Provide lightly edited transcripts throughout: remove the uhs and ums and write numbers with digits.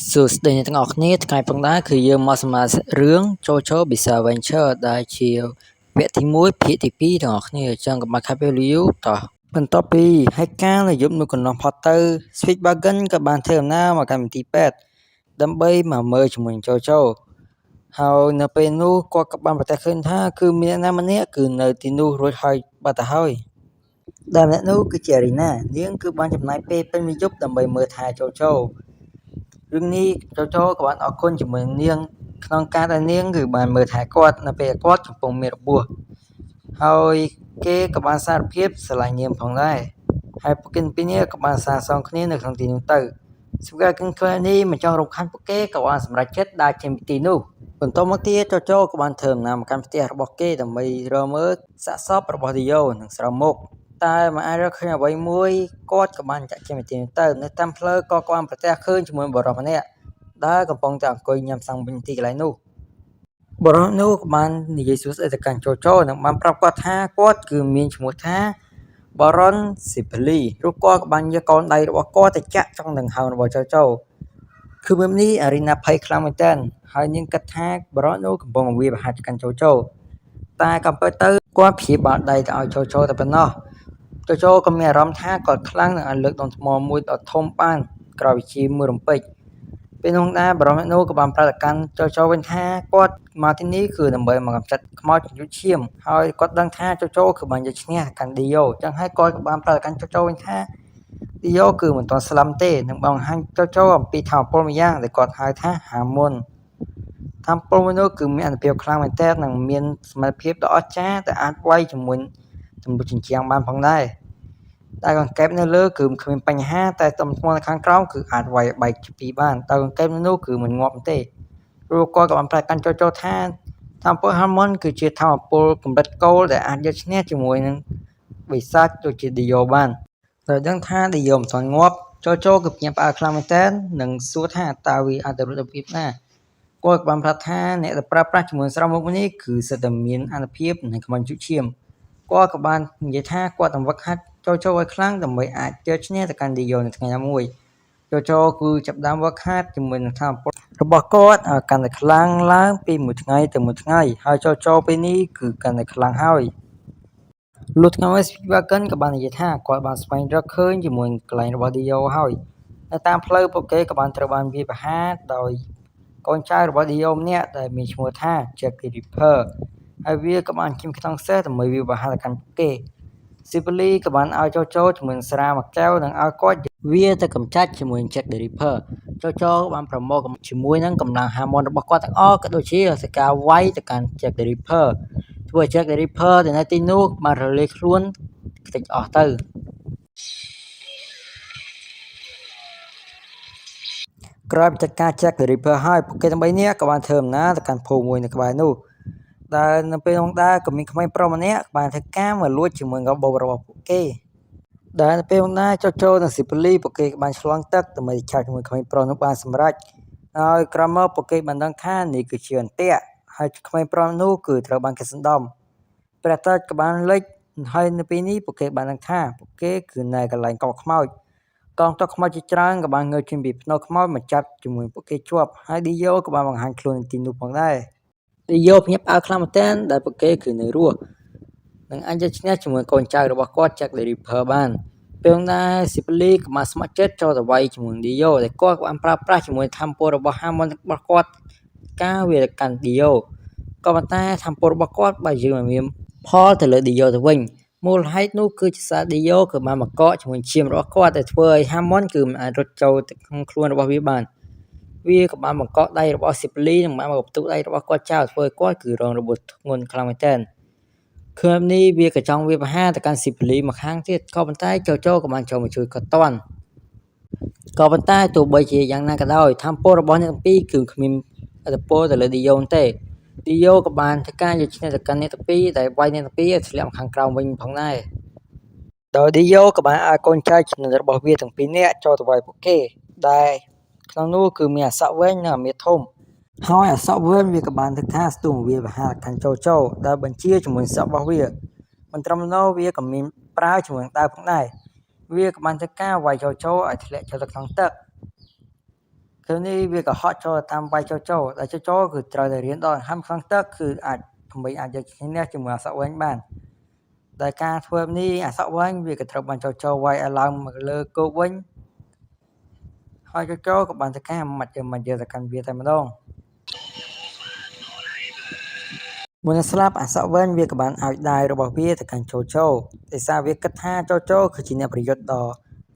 សួស្តីអ្នកទាំងអស់គ្នាថ្ងៃផងដែរគឺយើងមកសម្រាប់រឿង JoJo Bizarre Adventure ដែលជាវគ្គទី1ភាគទី2ទាំងអស់គ្នាអញ្ចឹងកុំបាច់ខាត់ពេលយូរតោះបន្ទាប់ពីហេតុការណ៍នៅយប់នៅកន្លងផុតទៅ Speedwagon ក៏បានធ្វើដំណើរមកកាន់មន្ទីរពេទ្យដើម្បីមកមើលជាមួយនឹង JoJo ហើយនៅពេលនោះគាត់ក៏បានប្រទះឃើញថាគឺមានអ្នកណាម្នាក់គឺនៅទីនោះរួចហើយបាត់ទៅហើយដែលម្នាក់នោះគឺជា Arina នាងគឺបានចំណាយពេលពេញមួយយប់ដើម្បីមើលថែ JoJo រឿងនេះ JoJo ក៏បានអរគុណជាមួយនាងក្នុងការដែលនាងគឺបានមើលថែគាត់នៅពេលគាត់កំពុងមានរបួសហើយគេក៏បានសារភាពស្រឡាញ់នាងផងដែរហើយពួកគេពីរនាក់ក៏បានសារសងគ្នានៅក្នុងទីនោះទៅស្គីខ្លះនេះមិនចង់រំខានពួកគេក៏បានសម្រេចចិត្តដើរចេញពីទីនោះបន្ទាប់មកទៀត JoJo ក៏បានធ្វើដំណើរមកកាន់ផ្ទះរបស់គេដើម្បីរកមើលសាកសពរបស់ Dio និងស្រោមមុខតែមិនអាចរកឃើញអ្វីមួយគាត់ក៏បានចាក់ចេញពីទីនោះទៅនៅតាមផ្លូវក៏បានប្រទះឃើញជាមួយបុរសម្នាក់ដែលកំពុងតែអង្គុយញ៉ាំសាំងវិញទីកន្លែងនោះបុរសនោះក៏បាននិយាយសួស្តីទៅកាន់ JoJo និងបានប្រាប់គាត់ថាគាត់គឺមានឈ្មោះថា Baron Sipali ព្រោះគាត់ក៏បានយកកូនដៃរបស់គាត់ទៅចាក់trongដង្ហើមរបស់ JoJo គឺពេលនេះ Arina ភ័យខ្លាំងមែនទែនហើយនាងគិតថាបុរសនោះកំពុងវាយប្រហារទៅកាន់ JoJo តែក៏ពិតទៅគាត់ព្យាបាលដៃទៅឲ្យ JoJo តែប៉ុណ្ណោះ JoJo ក៏មានអារម្មណ៍ថាគាត់ខ្លាំងនឹងអាចលើកដុំថ្មមួយដ៏ធំបានក្រោយវិជាមួយរំពេចពេលនោះដែរបរិមនោះក៏បានប្រាប់ទៅកាន់ JoJo វិញថាគាត់មកទីនេះគឺដើម្បីមកកម្ចាត់ខ្មោចយុទ្ធឈាមហើយគាត់ដឹងថា JoJo គឺបានយកឈ្នះកាន់ Dio ចឹងហើយគាត់ក៏បានប្រាប់ទៅកាន់ JoJo វិញថា Dio គឺមិនទាន់ស្លាប់ទេនឹងបង្ហាញ JoJo អំពីថាមពលមួយយ៉ាងដែលគាត់ហៅថា Harmon ថាមពលមួយនោះគឺមានអនុភាពខ្លាំងមែនទែននិងមានសមត្ថភាពដ៏អស្ចារ្យដែលអាចវាយជាមួយជាមួយជញ្ជាំងបានផងដែរតែកង្កែបនៅលើគឺគ្មានបញ្ហាតែទំថ្មនៅខាងក្រោមគឺអាចវាយបែកជាពីរបានតែកង្កែបនៅនោះគឺមិនងាប់ទេព្រោះគាត់ក៏បានប្រាប់កាន់ JoJo ថាថាមពល Harmon គឺជាថាមពលកម្រិតគោលដែលអាចយកឈ្នះជាមួយនឹងបិសាចដូចជា Dio បានដោយដឹងថា Dio មិនទាន់ងាប់ JoJo គឺភ្ញាក់ផ្អើលខ្លាំងមែនទែននិងសួរថាតើវាអាចទៅរត់ទៅពីណាគាត់ក៏បានប្រាប់ថាអ្នកដែលប្រើប្រាស់ជាមួយស្រោមមុខនេះគឺសិតតែមានអនុភាពនឹងខ្មោចយុឈាមគាត់ក៏បាននិយាយថាគាត់នឹងវឹកហាត់ JoJo ឲ្យខ្លាំងដើម្បីអាចយកឈ្នះទៅកាន់ Dio នៅថ្ងៃណាមួយ JoJo គឺចាប់ដើមវឹកហាត់ជាមួយនឹងថាមពលរបស់គាត់ឲ្យកាន់តែខ្លាំងឡើងពីមួយថ្ងៃទៅមួយថ្ងៃហើយ JoJo ពេលនេះគឺកាន់តែខ្លាំងហើយលុះថ្ងៃមួយ Speedwagon ក៏បាននិយាយថាគាត់បានស្វែងរកឃើញជាមួយកន្លែងរបស់ Dio ហើយនៅតាមផ្លូវពួកគេក៏បានត្រូវបានវាយប្រហារដោយកូនចៅរបស់ Dio ម្នាក់ដែលមានឈ្មោះថា Jack the Ripper ហើយវាក៏បានជិះក្នុងសេះដើម្បីវាយប្រហារទៅកាន់ពួកគេ Sipali ក៏បានឲ្យ JoJo ជាមួយនឹងស្រាមួយកែវនិងឲ្យគាត់វាទៅកម្ចាត់ជាមួយនឹង Jack the Ripper JoJo បានប្រមូលជាមួយនឹងកម្លាំង Harmon របស់គាត់ទាំងអស់ក៏ដូចជាសេចក្ដីវាយទៅកាន់ Jack the Ripper ធ្វើឲ្យ Jack the Ripper ដែលនៅទីនោះបានរលាយខ្លួនខ្ទេចអស់ទៅក្រោយពីจัดការ Jack the Ripper ហើយពួកគេទាំង3នាក់ក៏បានធ្វើដំណើរទៅកាន់ភូមិមួយនៅក្បែរនោះដែលនៅពេលនោះដែរក៏មានក្មេងប្រុសម្នាក់បានធ្វើការមកលួចជាមួយកាបូបរបស់ពួកគេដែលនៅពេលនោះដែរ JoJo និង Sipali ពួកគេបានឆ្លងទឹកដើម្បីឆាវជាមួយក្មេងប្រុសនោះបានសម្រេចហើយក្រោយមកពួកគេបានដឹងថានេះគឺជាអន្ទាក់ហើយក្មេងប្រុសនោះគឺត្រូវបានគេសណ្ដំព្រះអាទិត្យក៏បានលិចហើយនៅពេលនេះពួកគេបានដឹងថាពួកគេគឺនៅកន្លែងកោះខ្មោចកងទ័ពខ្មោចជាច្រើនក៏បានងើបចេញពីភ្នំខ្មោចមកចាប់ជាមួយពួកគេជាប់ហើយ Dio ក៏បានបង្ហាញខ្លួននៅទីនោះផងដែរ Dio ភ្ញាក់ផ្អើលខ្លាំងមែនទែនដែលពួកគេគឺនៅរស់និងអាចយកឈ្នះជាមួយកូនចៅរបស់គាត់ Jack the Ripper បានពេលនោះដែរ Sipali ក៏បានស្ម័គ្រចិត្តចូលទៅវាយជាមួយ Dio ដែលគាត់ក៏បានប្រើប្រាស់ជាមួយធម្មពលរបស់ Harmon របស់គាត់ការវាយទៅកាន់ Dio ក៏ប៉ុន្តែធម្មពលរបស់គាត់បើយើងមិនមានផលទៅលើ Dio ទៅវិញមូលហេតុនោះគឺជាសារ Dio គឺបានមកកកជាមួយឈាមរបស់គាត់ដែលធ្វើឲ្យ Harmon គឺមិនអាចរត់ចូលទៅក្នុងខ្លួនរបស់វាបានវាក៏បានបង្កកដៃរបស់ Sipali និងបានមកបន្ទុកដៃរបស់គាត់ចោលធ្វើឲ្យគាត់គឺរងរបួសធ្ងន់ខ្លាំងមែនទែនឃើញនេះវាក៏ចង់វាប្រហារទៅកាន់ Sipali មកខាងទៀតក៏ប៉ុន្តែ JoJo ក៏បានចូលមកជួយគាត់តាន់ក៏ប៉ុន្តែទោះបីជាយ៉ាងណាក៏ដោយធម្មពលរបស់អ្នកទាំងពីរគឺគ្មានឥទ្ធិពលទៅលើ Dio ទេ Dio ក៏បានធ្វើការយកឈ្នះទៅកាន់អ្នកទាំងពីរដែលវាយអ្នកទាំងពីរឲ្យធ្លាក់មកខាងក្រោមវិញផងដែរដោយ Dio ក៏បានឲ្យកូនចៅចំណិតរបស់វាទាំងពីរនាក់ចូលទៅវាយពួកគេដែលក្នុងនោះគឺមានអសក់វែងនិងអាមាធំហើយអសក់វែងវាក៏បានធ្វើការស្ទុះវាប្រហារកាន់ JoJo ដែលបញ្ជាជាមួយសក់របស់វាមិនត្រឹមនោះវាក៏មានប្រើជាមួយនឹងដាវផងដែរវាក៏បានធ្វើការវាយ JoJo ឲ្យធ្លាក់ចូលទៅក្នុងទឹកឃ คือនេះវាក៏ហក់ចូលតាមវាយចូលដែលចូលគឺត្រូវតែរៀនដល់ហាំខាងទឹកគឺអាចដើម្បីអាចយកឈ្នះជាមួយអសវិញបានដោយការធ្វើនេះអសវិញវាក៏ត្រូវបានចូលវាយឲ្យឡើងមកលើគោកវិញហើយចូលក៏បានទៅការមកយកទៅកាន់វាតែម្ដងមុននឹងស្លាប់អសវិញវាក៏បានឲ្យដៃរបស់វាទៅកាន់ចូលដោយសារវាគិតថាចូលគឺជាអ្នកប្រយុទ្ធដ៏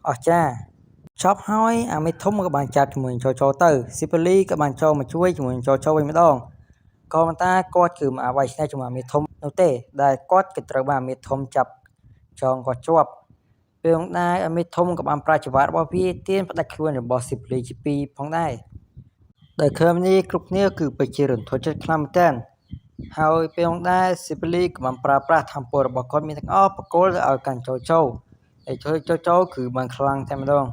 អស្ចារ្យចប់ហើយអាមេធំក៏បានចាប់ជាមួយចូលទៅស៊ីប៉ូលីក៏បានចូលមកជួយជាមួយចូលវិញម្ដងក៏ប៉ុន្តែគាត់គឺមិនអាចវាយឆ្នះជាមួយអាមេធំនោះទេដែលគាត់ក៏ត្រូវបានអាមេធំចាប់ចងគាត់ជាប់ពេលនោះដែរអាមេធំក៏បានប្រាជ្ញបាតរបស់វាទានផ្ដាច់ខ្លួនរបស់ស៊ីប៉ូលីជាពីរផងដែរដោយឃើញនេះគ្រប់គ្នាគឺពិតជារន្ធត់ចិត្តខ្លាំងមែនទែនហើយពេលនោះដែរស៊ីប៉ូលីក៏បានប្រើប្រាស់ធម៌ពលរបស់គាត់មានទាំងអស់បកគលទៅឲ្យកាន់ចូលហើយចូលគឺបានខ្លាំងតែម្ដង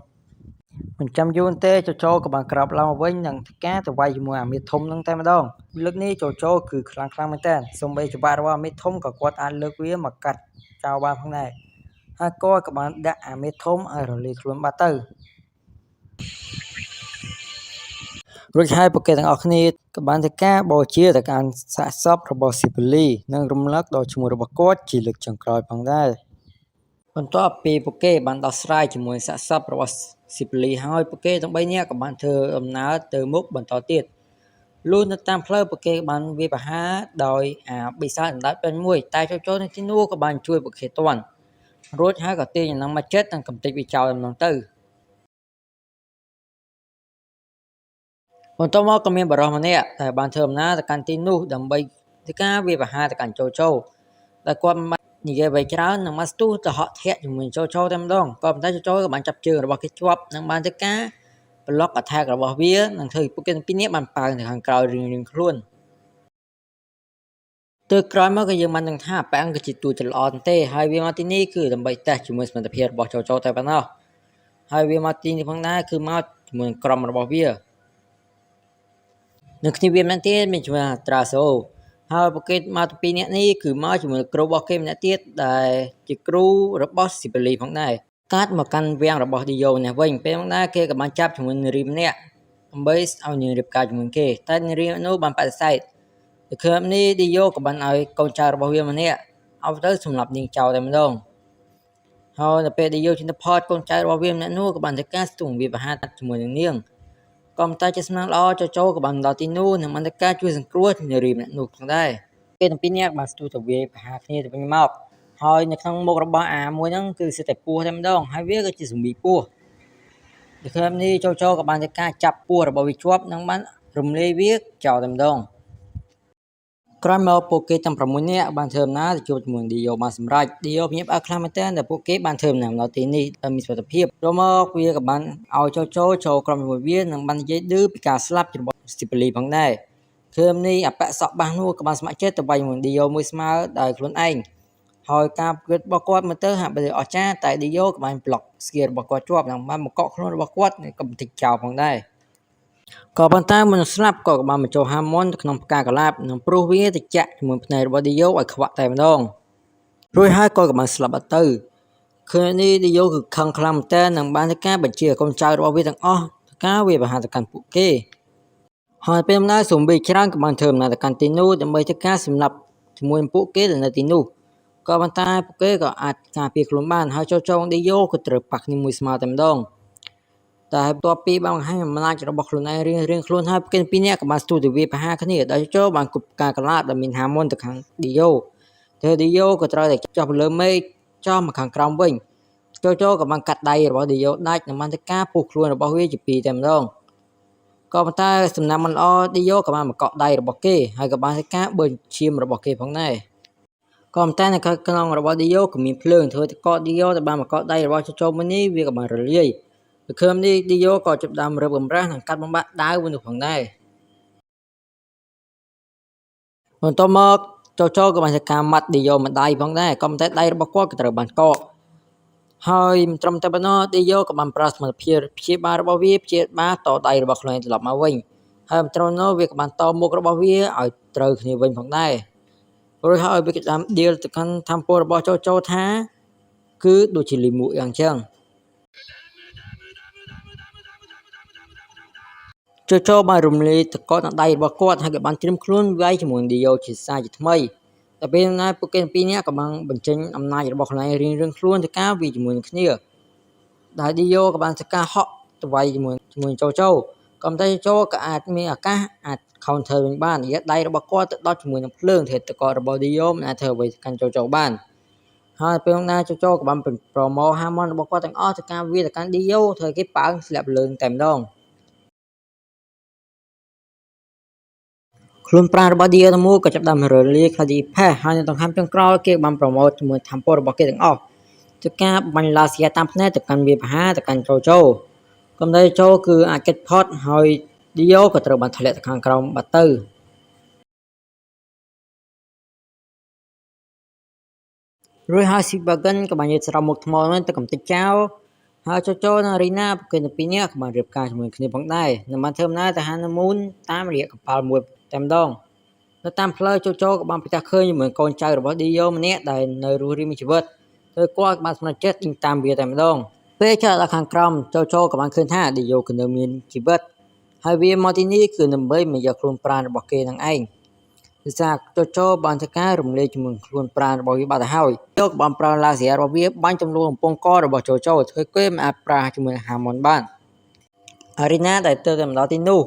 មិនចាំយូរទេចូលក៏បានក្រាបឡើងមកវិញនឹងការទៅវាយជាមួយអាមេធំនឹងតែម្ដងលើកនេះចូលគឺខ្លាំងមែនតើសូម្បីច្បាប់របស់អាមេធំក៏គាត់អាចលើកវាមកកាត់ចោលបានផងដែរហើយគាត់ក៏បានដាក់អាមេធំឲ្យរលាយខ្លួនបាត់ទៅរួចហើយពួកគេទាំងអស់គ្នាក៏បានធ្វើការបូជាទៅកាន់សាកសពរបស់ស៊ីប៉ូលីនិងរំលឹកដល់ឈ្មោះរបស់គាត់ជាលើកចុងក្រោយផងដែរបន្ទាប់ពីពួកគេបានដោះស្រាយជាមួយសាកសពរបស់ស៊ីប៉ូលីហើយពួកគេទាំង3នាក់ក៏បានធ្វើដំណើរទៅមុខបន្តទៀតលុះនៅតាមផ្លូវពួកគេបានវាយប្រហារដោយអាបិសាចអណ្ដាតពេញមួយតែចូលនៅទីនោះក៏បានជួយពួកគេទាន់រួចហើយក៏ទាញនឹងមកចិត្តនិងកំទេចវាចោលដំណងទៅបន្ទាប់មកក៏មានបរិសម្នាក់ដែលបានធ្វើដំណើរទៅកាន់ទីនោះដើម្បីធ្វើការវាយប្រហារទៅកាន់ចូលដែលគាត់មិននិយាយអ្វីច្រើននឹងមកស្ទុះទៅហក់ធាក់ជាមួយចូលតែម្ដងក៏ប៉ុន្តែចូលក៏បានចាប់ជើងរបស់គេជាប់និងបានធ្វើការប្លុកអថាករបស់វានិងធ្វើឲ្យពួកគេទាំងពីរនាក់បានប៉ើងទៅខាងក្រោយរៀងខ្លួនទើបក្រោយមកក៏យើងបានដឹងថាប៉ាំងគឺជាតួចល្អទេហើយវាមកទីនេះគឺដើម្បីតេស្តជាមួយសមត្ថភាពរបស់ចូលតែប៉ុណ្ណោះហើយវាមកទីនេះផងដែរគឺមកជាមួយក្រុមរបស់វានៅគ្នាវាម្នាក់ទៀតមានឈ្មោះត្រាសូហើយពួកគេមកទៅពីរនាក់នេះគឺមកជាមួយគ្រូរបស់គេម្នាក់ទៀតដែលជាគ្រូរបស់ស៊ីប៉ូលីផងដែរកាត់មកកាន់វាំងរបស់ឌីយ៉ូនេះវិញពេលហ្នឹងដែរគេក៏បានចាប់ជាមួយនារីម្នាក់ដើម្បីឲ្យនារីរៀបការជាមួយគេតែនារីនោះបានបដិសេធទៅឃើញនេះឌីយ៉ូក៏បានឲ្យកូនចៅរបស់វាម្នាក់ឲ្យទៅសម្លាប់នាងចោលតែម្ដងហើយនៅពេលឌីយ៉ូជិះទៅផតកូនចៅរបស់វាម្នាក់នោះក៏បានធ្វើការស្ទង់វាប្រហារជាមួយនឹងនាងក៏តែជាស្នាល្អចូលក៏បានដល់ទីនោះនិងបានធ្វើការជួយសង្គ្រោះនារីម្នាក់នោះផងដែរគេទាំងពីរនាក់បានស្ទុះទៅវាប្រហារគ្នាទៅវិញមកហើយនៅក្នុងមុខរបស់អាមួយហ្នឹងគឺសិតតែពស់តែម្ដងហើយវាក៏ជាស៊ូមីពស់នៅក្នុងនេះចូលក៏បានធ្វើការចាប់ពស់របស់វាជាប់និងបានរំលាយវាចោលតែម្ដងក្រោយមកពួកគេទាំង6នាក់បានធ្វើដំណើរទៅជួបជាមួយឌីយ៉ូបានសម្រេចឌីយ៉ូភ្ញាក់ផ្អើលខ្លាំងមែនទែនដែលពួកគេបានធ្វើដំណើរដល់ទីនេះដោយមានសុវត្ថិភាពចូលមកវាក៏បានឲ្យចូលក្រុមជាមួយវានិងបាននិយាយឌឺពីការស្លាប់របស់ស៊ីប៉ូលីផងដែរឃើញនេះអបសក់បាសនោះក៏បានស្ម័គ្រចិត្តទៅវាយជាមួយឌីយ៉ូមួយស្មើដោយខ្លួនឯងហើយការប្រព្រឹត្តរបស់គាត់មើលទៅហាក់បីអស្ចារ្យតែឌីយ៉ូក៏បានប្លុកស្គៀរបស់គាត់ជាប់និងបានមកកក់ខ្លួនរបស់គាត់ក៏បន្តិចចោលផងដែរក៏ប៉ុន្តែមុនស្លាប់ក៏បានបញ្ចូលហាម៉ុនទៅក្នុងផ្កាកលាបនិងព្រោះវាទៅចាក់ជាមួយភ្នែករបស់ឌីយ៉ូឲ្យខ្វាក់តែម្ដងរួចហើយក៏បានស្លាប់បាត់ទៅឃើញនេះឌីយ៉ូគឺខឹងខ្លាំងមែនទែននិងបានធ្វើការបញ្ជាកូនចៅរបស់វាទាំងអស់ការវាប្រហារទៅកាន់ពួកគេហើយពេលដំណើរសូម្បីច្រើនក៏បានធ្វើដំណើរទៅកាន់ទីនោះដើម្បីធ្វើការសម្លាប់ជាមួយពួកគេនៅទីនោះក៏ប៉ុន្តែពួកគេក៏អាចការពារខ្លួនបានហើយចូលឌីយ៉ូក៏ត្រូវប៉ះគ្នាមួយស្មើតែម្ដងតែបន្ទាប់ពីបានបង្ហាញអំណាចរបស់ខ្លួនឯងរៀងខ្លួនហើយពួកគេពីរនាក់ក៏បានស្ទុះទៅវាប្រហារគ្នាដោយចូលបានគប់ការកលាបដែលមានហាមុនទៅខាងឌីយ៉ូតែឌីយ៉ូក៏ត្រូវតែចុះទៅលើមេឃចុះមកខាងក្រោមវិញចូលក៏បានកាត់ដៃរបស់ឌីយ៉ូដាច់និងបានធ្វើការពុះខ្លួនរបស់វាជាពីរតែម្ដងក៏ប៉ុន្តែសំណាងមិនល្អឌីយ៉ូក៏បានមកកក់ដៃរបស់គេហើយក៏បានធ្វើការបឺនឈាមរបស់គេផងដែរក៏ប៉ុន្តែនៅក្នុងរបស់ឌីយ៉ូក៏មានភ្លើងធ្វើឲ្យកក់ឌីយ៉ូទៅបានមកកក់ដៃរបស់ចូលមួយនេះវាក៏បានរលាយនៅឃើញនេះឌីយ៉ូក៏ចាប់ដើមរើបបំរាស់និងកាត់បំបាក់ដាវវិញនោះផងដែរបន្ទាប់មកចូលក៏បានធ្វើការម៉ាត់ឌីយ៉ូមួយដៃផងដែរក៏ប៉ុន្តែដៃរបស់គាត់ក៏ត្រូវបានកកហើយមិនត្រឹមតែប៉ុណ្ណោះឌីយ៉ូក៏បានប្រើសមត្ថភាពព្យាបាលរបស់វាព្យាបាលតដៃរបស់ខ្លួនត្រឡប់មកវិញហើយមិនត្រឹមនោះវាក៏បានតមុខរបស់វាឲ្យត្រូវគ្នាវិញផងដែររួចហើយវាក៏តាមដៀលទៅកាន់ធម្មពលរបស់ចូលថាគឺដូចជាលីមួកយ៉ាងចឹង ចូលបានរំលាយទឹកកកនឹងដៃរបស់គាត់ហើយក៏បានត្រៀមខ្លួនវាយជាមួយឌីយ៉ូជាសារជាថ្មីតែពេលណាពួកគេពីរនាក់ក៏បានបញ្ចេញអំណាចរបស់ខ្លួនឯងរៀងៗខ្លួនទៅការវាយជាមួយនឹងគ្នាដែលឌីយ៉ូក៏បានសកាហក់ទៅវាយជាមួយចូលក៏តែចូលក៏អាចមានឱកាសអាច counter វិញបានរយៈដៃរបស់គាត់ទៅដុតជាមួយនឹងភ្លើងធាតុទឹកកករបស់ឌីយ៉ូមិនអាចធ្វើអ្វីកាន់ចូលបានហើយពេលណាចូលក៏បានប្រមូលហាមនរបស់គាត់ទាំងអស់ទៅការវាយទៅកាន់ឌីយ៉ូធ្វើគេប៉ើងស្លាប់លើងតែម្ដងខ្លួនប្រាណរបស់ឌីយ៉ូទាំងមូលក៏ចាប់ផ្ដើមរលាយខ្លាចពីផេះហើយនៅដង្ហើមចុងក្រោយគេបានប្រមូលជាមួយធម្មពលរបស់គេទាំងអស់ទៅការបាញ់ឡាសៀតាមភ្នែកទៅកាន់វាបហាទៅកាន់ចូលកំដៅចូលគឺអាចគេចផុតហើយឌីយ៉ូក៏ត្រូវបានធ្លាក់ទៅខាងក្រោមបាត់ទៅរួចហើយស៊ីបាហ្គិនក៏បានយកស្រោមមុខថ្មនោះទៅកំទេចចោលហើយចូលនិងរីណាពួកគេទាំងពីរនាក់ក៏បានរៀបការជាមួយគ្នាផងដែរនៅបានធ្វើដំណើរទៅហានមូនតាមរយៈកប៉ាល់មួយតែម្ដងនៅតាមផ្លូវចូលក៏បានប្រទះឃើញជាមួយកូនចៅរបស់ឌីយ៉ូម្នាក់ដែលនៅរស់រានមានជីវិតហើយគាត់ក៏បានសម្រេចចិត្តដេញតាមវាតែម្ដងពេលចុះដល់ខាងក្រោមចូលក៏បានឃើញថាឌីយ៉ូក៏នៅមានជីវិតហើយវាមកទីនេះគឺដើម្បីមកយកខ្លួនប្រាណរបស់គេនឹងឯងគឺថាចូលបានធ្វើការរំលាយជាមួយខ្លួនប្រាណរបស់វាបាត់ទៅហើយចូលក៏បានប្រើឡាសៀរបស់វាបាញ់ទម្លុះកំពង់ករបស់ចូលធ្វើគេមិនអាចប្រាជាមួយហាម៉ុនបានអារីណាដែលទៅម្ដងទីនោះ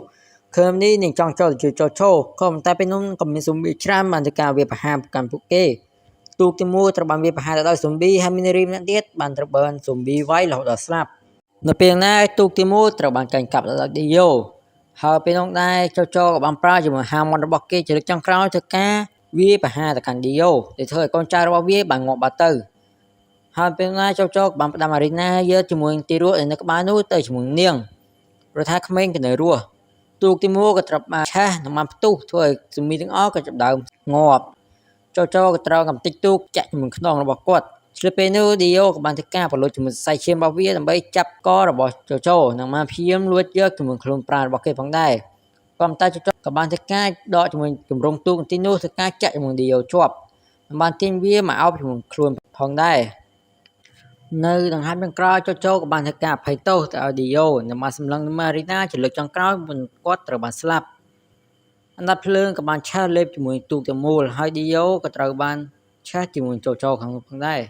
ឃើញនេះនឹងចង់ចូលជួយចូលក៏ប៉ុន្តែពេលនោះក៏មានស៊ុំប៊ីច្រើនបានធ្វើការវាប្រហារកាន់ពួកគេទូកទីមួយត្រូវបានវាប្រហារទៅដោយស៊ុំប៊ីហើយមានរីម្នាក់ទៀតបានត្រូវបានស៊ុំប៊ីវាយរហូតដល់ស្លាប់នៅពេលណាទូកទីមួយត្រូវបានកាន់កាប់ដោយឌីយ៉ូហើយពេលនោះដែរចូលក៏បានប្រើជាមួយហាម៉ុនរបស់គេជាលើកចុងក្រោយធ្វើការវាប្រហារទៅកាន់ឌីយ៉ូដែលធ្វើឲ្យកូនចៅរបស់វាបានងាប់បាត់ទៅហើយពេលណាចូលក៏បានផ្ដាំអារីណាយកជាមួយទីរស់នៅក្បែរនោះទៅជាមួយនាងព្រោះថាក្មេងក៏នៅរស់ទូកទីមួយក៏ត្រូវបានឆេះនឹងបានផ្ទុះធ្វើឲ្យស៊ូមីទាំងអស់ក៏ចាប់ដើមងាប់ចូលក៏ត្រូវកំទេចទូកចាក់ជាមួយខ្នងរបស់គាត់ឆ្លៀតពេលនោះឌីយ៉ូក៏បានធ្វើការប្រឡូកជាមួយសរសៃឈាមរបស់វាដើម្បីចាប់ករបស់ចូលនិងបានព្យាយាមលួចយកជាមួយខ្លួនប្រាណរបស់គេផងដែរប៉ុន្តែចូលក៏បានធ្វើការដកជាមួយគម្រោងទូកទីនោះធ្វើការចាក់ជាមួយឌីយ៉ូជាប់បានទាញវាមកអោបជាមួយខ្លួនផងដែរនៅដង្ហើមចុងក្រោយចូលក៏បានធ្វើការអភ័យទោសទៅឲ្យឌីយ៉ូនិងបានសម្លឹងម៉ារីណាជាលើកចុងក្រោយមុនគាត់ត្រូវបានស្លាប់អណ្ដាតភ្លើងក៏បានឆេះលេបជាមួយទូកទាំងមូលហើយឌីយ៉ូក៏ត្រូវបានឆេះជាមួយចូលខាងនោះផងដែរ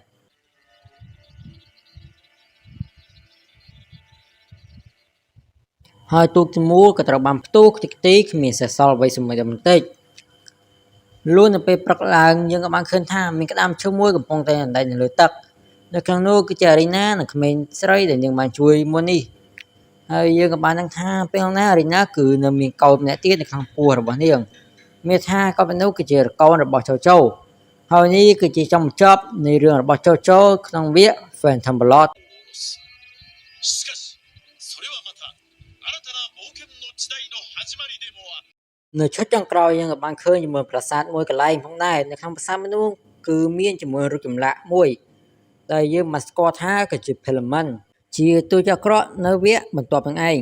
ហើយទូកទាំងមូលក៏ត្រូវបានផ្ទុះខ្ទេចខ្ទីគ្មានសេះសល់អ្វីសូម្បីតែបន្តិចលួននៅពេលព្រឹកឡើងយើងក៏បានឃើញថាមានក្តាមឈើមួយកំពុងតែអណ្ដែតនៅលើទឹកនៅក្នុងនោះគឺជាអារីណានិងក្មេងស្រីដែលយើងបានជួយមុននេះហើយយើងក៏បានដឹងថាពេលណាអារីណាគឺនៅមានកូនម្នាក់ទៀតនៅក្នុងពោះរបស់នាងមានថាកូននោះគឺជាកូនរបស់ចូលហើយនេះគឺជាចំបញ្ចប់នៃរឿងរបស់ចូលក្នុងវគ្គ Phantom Bloodនៅឈុតចុងក្រោយយើងក៏បានឃើញជាមួយប្រាសាទមួយកន្លែងផងដែរនៅក្នុងប្រាសាទនោះគឺមានជាមួយរូបចម្លាក់មួយដែលយើងមិនស្គាល់ថាគឺជា Philemon ជាទូចអាក្រក់នៅវគ្គបន្ទាប់នឹងឯង